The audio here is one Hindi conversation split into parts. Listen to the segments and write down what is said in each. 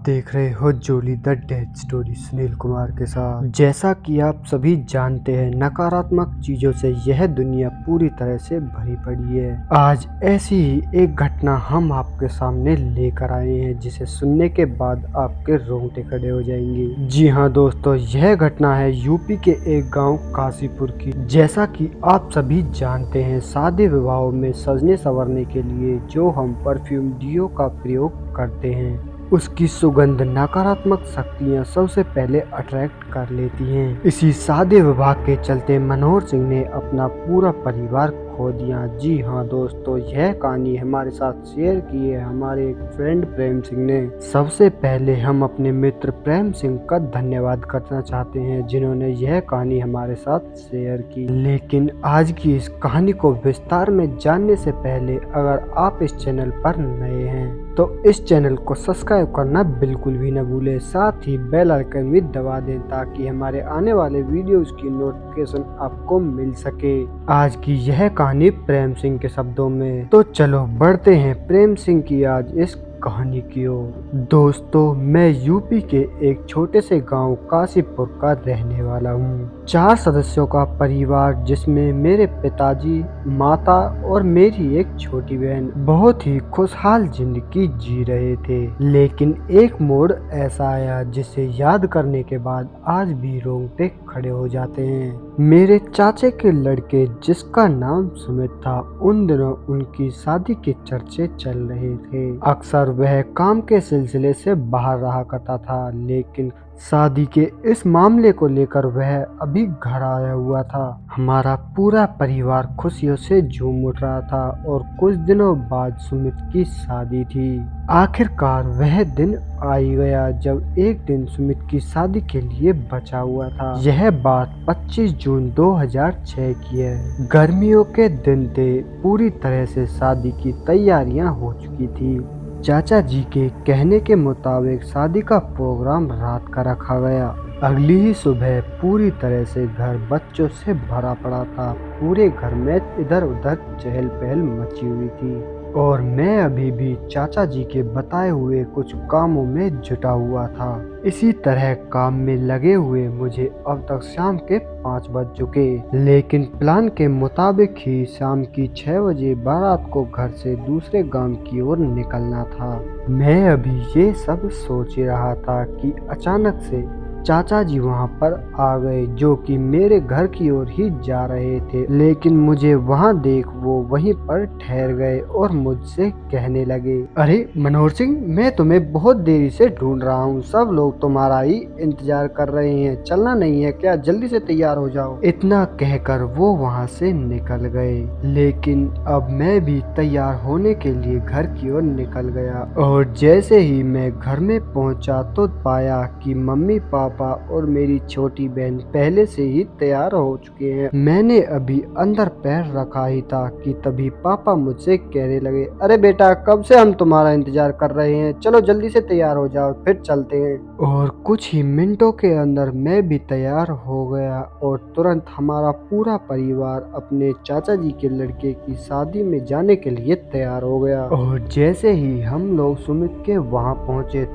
देख रहे हो jolly the death story Sunil Kumar के साथ। जैसा कि आप सभी जानते हैं, नकारात्मक चीजों से यह दुनिया पूरी तरह से भरी पड़ी है। आज ऐसी ही एक घटना हम आपके सामने लेकर आए हैं जिसे सुनने के बाद आपके रोंगटे खड़े हो जाएंगे। जी हाँ दोस्तों, यह घटना है यूपी के एक गांव काशीपुर की। जैसा कि आप सभी जानते हैं, शादी विवाहों में सजने संवरने के लिए जो हम परफ्यूम डियो का प्रयोग करते हैं, उसकी सुगंध नकारात्मक शक्तियां सबसे पहले अट्रैक्ट कर लेती हैं। इसी शादी विवाह के चलते मनोहर सिंह ने अपना पूरा परिवार खो दिया। जी हाँ दोस्तों, यह कहानी हमारे साथ शेयर की है हमारे एक फ्रेंड प्रेम सिंह ने। सबसे पहले हम अपने मित्र प्रेम सिंह का धन्यवाद करना चाहते हैं जिन्होंने यह कहानी हमारे साथ शेयर की। लेकिन आज की इस कहानी को विस्तार में जानने से पहले अगर आप इस चैनल पर नए हैं तो इस चैनल को सब्सक्राइब करना बिल्कुल भी न भूलें। साथ ही बेल आइकन भी दबा दें ताकि हमारे आने वाले वीडियोस की नोटिफिकेशन आपको मिल सके। आज की यह कहानी प्रेम सिंह के शब्दों में। तो चलो बढ़ते हैं प्रेम सिंह की आज इस कहानी की ओर। दोस्तों, मैं यूपी के एक छोटे से गांव काशीपुर का रहने वाला हूँ। 4 सदस्यों का परिवार जिसमें मेरे पिताजी, माता और मेरी एक छोटी बहन बहुत ही खुशहाल जिंदगी जी रहे थे। लेकिन एक मोड़ ऐसा आया जिसे याद करने के बाद आज भी रोंगटे खड़े हो जाते हैं। मेरे चाचे के लड़के जिसका नाम सुमित था, उन दिनों उनकी शादी के चर्चे चल रहे थे। अक्सर वह काम के सिलसिले से बाहर रहा करता था, लेकिन शादी के इस मामले को लेकर वह अभी घर आया हुआ था। हमारा पूरा परिवार खुशियों से झूम उठ रहा था और कुछ दिनों बाद सुमित की शादी थी। आखिरकार वह दिन आ ही गया जब एक दिन सुमित की शादी के लिए बचा हुआ था। यह बात 25 जून 2006 की है। गर्मियों के दिन थे, पूरी तरह से शादी की तैयारियां हो चुकी थी। चाचा जी के कहने के मुताबिक शादी का प्रोग्राम रात का रखा गया। अगली ही सुबह पूरी तरह से घर बच्चों से भरा पड़ा था। पूरे घर में इधर उधर चहल पहल मची हुई थी और मैं अभी भी चाचा जी के बताए हुए कुछ कामों में जुटा हुआ था। इसी तरह काम में लगे हुए मुझे अब तक शाम के 5 बज चुके, लेकिन प्लान के मुताबिक ही शाम की 6 बजे बारात को घर से दूसरे गांव की ओर निकलना था। मैं अभी ये सब सोच ही रहा था कि अचानक से चाचा जी वहां पर आ गए, जो कि मेरे घर की ओर ही जा रहे थे। लेकिन मुझे वहां देख वो वहीं पर ठहर गए और मुझसे कहने लगे, अरे मनोहर सिंह, मैं तुम्हें बहुत देरी से ढूंढ रहा हूँ। सब लोग तुम्हारा ही इंतजार कर रहे हैं। चलना नहीं है क्या? जल्दी से तैयार हो जाओ। इतना कहकर वो वहां से निकल गए। लेकिन अब मैं भी तैयार होने के लिए घर की ओर निकल गया और जैसे ही मैं घर में पहुंचा तो पाया कि मम्मी, पापा और मेरी छोटी बहन पहले से ही तैयार हो चुके हैं। मैंने अभी अंदर पैर रखा ही था कि तभी पापा मुझसे कहने लगे, अरे बेटा, कब से हम तुम्हारा इंतजार कर रहे हैं। चलो जल्दी से तैयार हो जाओ, फिर चलते हैं। और कुछ ही मिनटों के अंदर मैं भी तैयार हो गया और तुरंत हमारा पूरा परिवार अपने चाचा जी के लड़के की शादी में जाने के लिए तैयार हो गया। और जैसे ही हम लोग सुमित के वहां पहुंचे,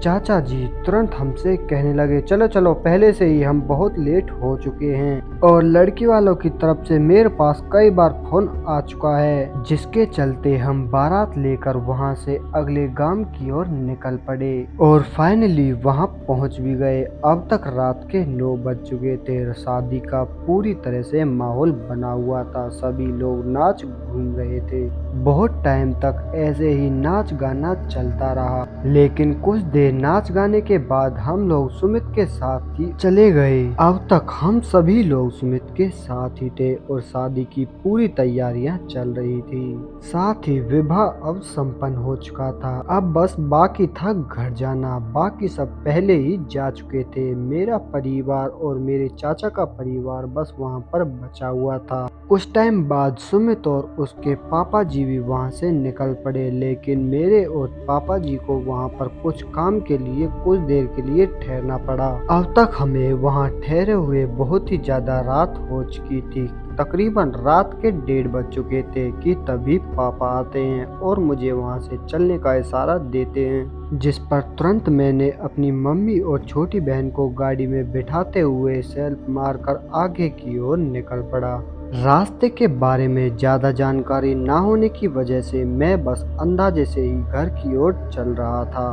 चाचा जी तुरंत हमसे कहने लगे, चलो चलो, पहले से ही हम बहुत लेट हो चुके हैं और लड़की वालों की तरफ से मेरे पास कई बार फोन आ चुका है, जिसके चलते हम बारात लेकर वहां से अगले गांव की ओर निकल पड़े और फाइनली वहां पहुंच भी गए। अब तक रात के 9 बज चुके थे। शादी का पूरी तरह से माहौल बना हुआ था। सभी लोग नाच घूम रहे थे। बहुत टाइम तक ऐसे ही नाच गाना चलता रहा, लेकिन कुछ देर नाच गाने के बाद हम लोग सुमित के साथ ही चले गए। अब तक हम सभी लोग सुमित के साथ ही थे और शादी की पूरी तैयारियां चल रही थी। साथ ही विवाह अब संपन्न हो चुका था। अब बस बाकी था घर जाना। बाकी सब पहले ही जा चुके थे। मेरा परिवार और मेरे चाचा का परिवार बस वहां पर बचा हुआ था। कुछ टाइम बाद सुमित और उसके पापा जी भी वहाँ से निकल पड़े, लेकिन मेरे और पापा जी को वहाँ पर कुछ काम के लिए कुछ देर के लिए ठहरना पड़ा। अब तक हमें वहाँ ठहरे हुए बहुत ही ज्यादा रात हो चुकी थी। तकरीबन रात के 1:30 बज चुके थे कि तभी पापा आते हैं और मुझे वहाँ से चलने का इशारा देते हैं, जिस पर तुरंत मैंने अपनी मम्मी और छोटी बहन को गाड़ी में बिठाते हुए सेल्फ मारकर आगे की ओर निकल पड़ा। रास्ते के बारे में ज़्यादा जानकारी ना होने की वजह से मैं बस अंदाजे से ही घर की ओर चल रहा था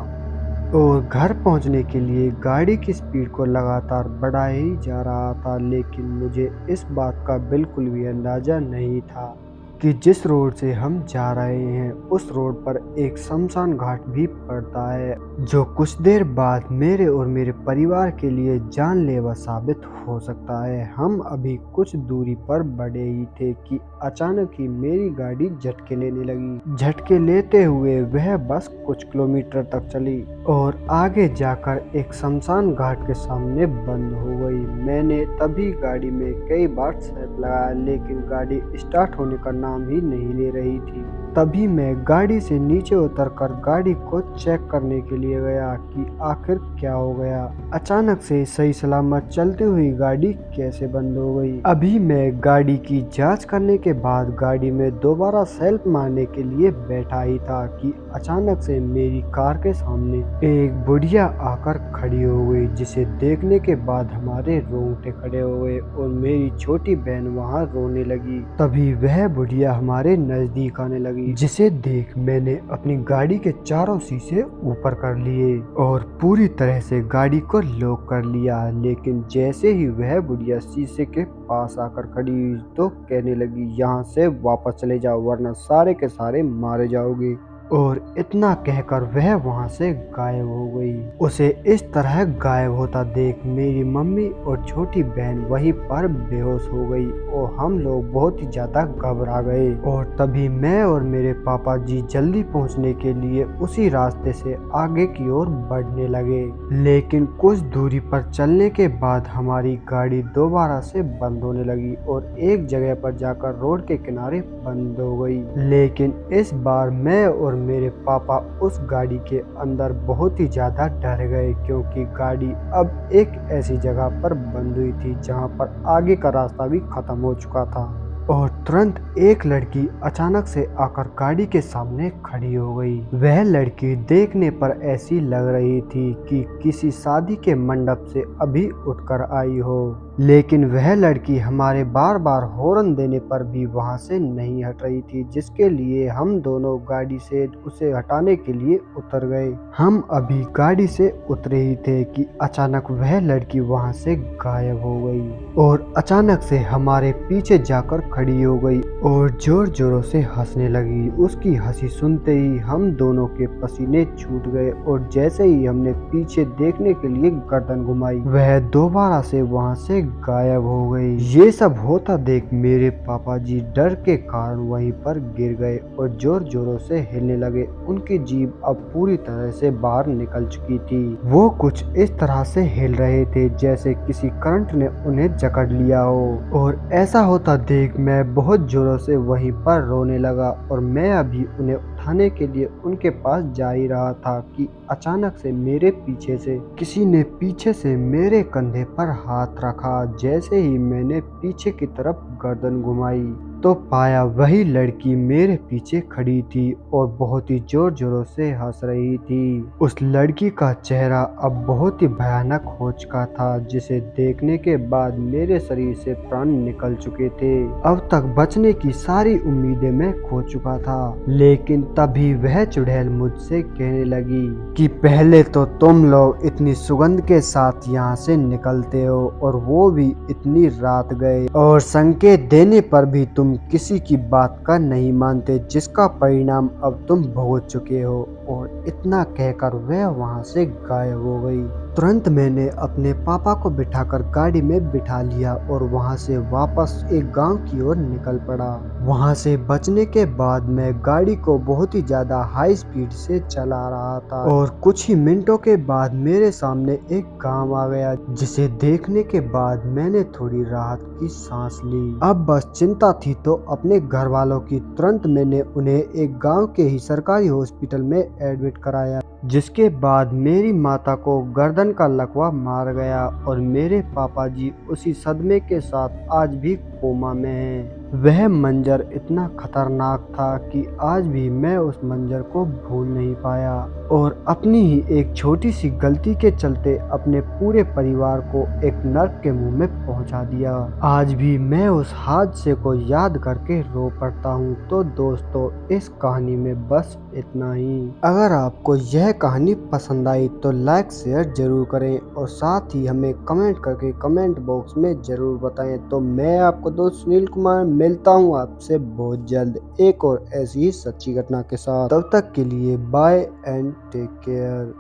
और घर पहुंचने के लिए गाड़ी की स्पीड को लगातार बढ़ा ही जा रहा था, लेकिन मुझे इस बात का बिल्कुल भी अंदाज़ा नहीं था कि जिस रोड से हम जा रहे हैं उस रोड पर एक शमशान घाट भी पड़ता है, जो कुछ देर बाद मेरे और मेरे परिवार के लिए जानलेवा साबित हो सकता है। हम अभी कुछ दूरी पर बढ़े ही थे कि अचानक ही मेरी गाड़ी झटके लेने लगी। झटके लेते हुए वह बस कुछ किलोमीटर तक चली और आगे जाकर एक शमशान घाट के सामने बंद हो गई। मैंने तभी गाड़ी में कई बार सेल्फ लगाया, लेकिन गाड़ी स्टार्ट होने का नाम ही नहीं ले रही थी। तभी मैं गाड़ी से नीचे उतरकर गाड़ी को चेक करने के लिए गया कि आखिर क्या हो गया। अचानक से सही सलामत चलती हुई गाड़ी कैसे बंद हो गई। अभी मैं गाड़ी की जांच करने के बाद गाड़ी में दोबारा सेल्फ मारने के लिए बैठा ही था कि अचानक से मेरी कार के सामने एक बुढ़िया आकर खड़ी हो गई, जिसे देखने के बाद हमारे रोंगटे खड़े हो गए और मेरी छोटी बहन वहां रोने लगी। तभी वह बुढ़िया हमारे नजदीक आने लगी, जिसे देख मैंने अपनी गाड़ी के चारों शीशे ऊपर कर लिए और पूरी तरह से गाड़ी को लॉक कर लिया। लेकिन जैसे ही वह बुढ़िया शीशे के पास आकर खड़ी हुई तो कहने लगी, यहाँ से वापस चले जाओ वरना सारे के सारे मारे जाओगे। और इतना कहकर वह वहां से गायब हो गई। उसे इस तरह गायब होता देख मेरी मम्मी और छोटी बहन वहीं पर बेहोश हो गई और हम लोग बहुत ही ज्यादा घबरा गए। और तभी मैं और मेरे पापा जी जल्दी पहुंचने के लिए उसी रास्ते से आगे की ओर बढ़ने लगे, लेकिन कुछ दूरी पर चलने के बाद हमारी गाड़ी दोबारा से बंद होने लगी और एक जगह पर जाकर रोड के किनारे बंद हो गई। लेकिन इस बार मैं और मेरे पापा उस गाड़ी के अंदर बहुत ही ज्यादा डर गए, क्योंकि गाड़ी अब एक ऐसी जगह पर बंद हुई थी जहां पर आगे का रास्ता भी खत्म हो चुका था। और तुरंत एक लड़की अचानक से आकर गाड़ी के सामने खड़ी हो गई। वह लड़की देखने पर ऐसी लग रही थी कि किसी शादी के मंडप से अभी उठकर आई हो, लेकिन वह लड़की हमारे बार बार हॉर्न देने पर भी वहां से नहीं हट रही थी, जिसके लिए हम दोनों गाड़ी से उसे हटाने के लिए उतर गए। हम अभी गाड़ी से उतरे ही थे कि अचानक वह लड़की वहां से गायब हो गई और अचानक से हमारे पीछे जाकर खड़ी हो गई और जोर जोरों से हंसने लगी। उसकी हंसी सुनते ही हम दोनों के पसीने छूट गए और जैसे ही हमने पीछे देखने के लिए गर्दन घुमाई वह दोबारा से वहां से गायब हो गई। ये सब होता देख मेरे पापा जी डर के कारण वहीं पर गिर गए और जोर जोरों से हिलने लगे। उनकी जीभ अब पूरी तरह से बाहर निकल चुकी थी। वो कुछ इस तरह से हिल रहे थे जैसे किसी करंट ने उन्हें जकड़ लिया हो। और ऐसा होता देख मैं बहुत जोरों से वहीं पर रोने लगा और मैं अभी उन्हें उठाने के लिए उनके पास जा ही रहा था कि अचानक से मेरे पीछे से किसी ने पीछे से मेरे कंधे पर हाथ रखा। जैसे ही मैंने पीछे की तरफ गर्दन घुमाई तो पाया वही लड़की मेरे पीछे खड़ी थी और बहुत ही जोर जोरों से हंस रही थी। उस लड़की का चेहरा अब बहुत ही भयानक हो चुका था, जिसे देखने के बाद मेरे शरीर से प्राण निकल चुके थे। अब तक बचने की सारी उम्मीदें मैं खो चुका था। लेकिन तभी वह चुड़ैल मुझसे कहने लगी कि पहले तो तुम लोग इतनी सुगंध के साथ यहाँ से निकलते हो और वो भी इतनी रात गए, और संकेत देने पर भी तुम किसी की बात का नहीं मानते, जिसका परिणाम अब तुम भुगत चुके हो। और इतना कहकर वह वहां से गायब हो गई। तुरंत मैंने अपने पापा को बिठाकर गाड़ी में बिठा लिया और वहां से वापस एक गांव की ओर निकल पड़ा। वहां से बचने के बाद मैं गाड़ी को बहुत ही ज्यादा हाई स्पीड से चला रहा था और कुछ ही मिनटों के बाद मेरे सामने एक गांव आ गया, जिसे देखने के बाद मैंने थोड़ी राहत की सांस ली। अब बस चिंता थी तो अपने घर वालों की। तुरंत मैंने उन्हें एक गांव के ही सरकारी हॉस्पिटल में एडमिट कराया, जिसके बाद मेरी माता को गर्दन का लकवा मार गया और मेरे पापा जी उसी सदमे के साथ आज भी कोमा में हैं। वह मंजर इतना खतरनाक था कि आज भी मैं उस मंजर को भूल नहीं पाया और अपनी ही एक छोटी सी गलती के चलते अपने पूरे परिवार को एक नर्क के मुंह में पहुंचा दिया। आज भी मैं उस हादसे को याद करके रो पड़ता हूँ। तो दोस्तों, इस कहानी में बस इतना ही। अगर आपको यह कहानी पसंद आई तो लाइक शेयर जरूर करें और साथ ही हमें कमेंट करके कमेंट बॉक्स में जरूर बताएं। तो मैं आपको दोस्त सुनील कुमार मिलता हूँ आपसे बहुत जल्द एक और ऐसी ही सच्ची घटना के साथ। तब तक के लिए बाय एंड टेक केयर।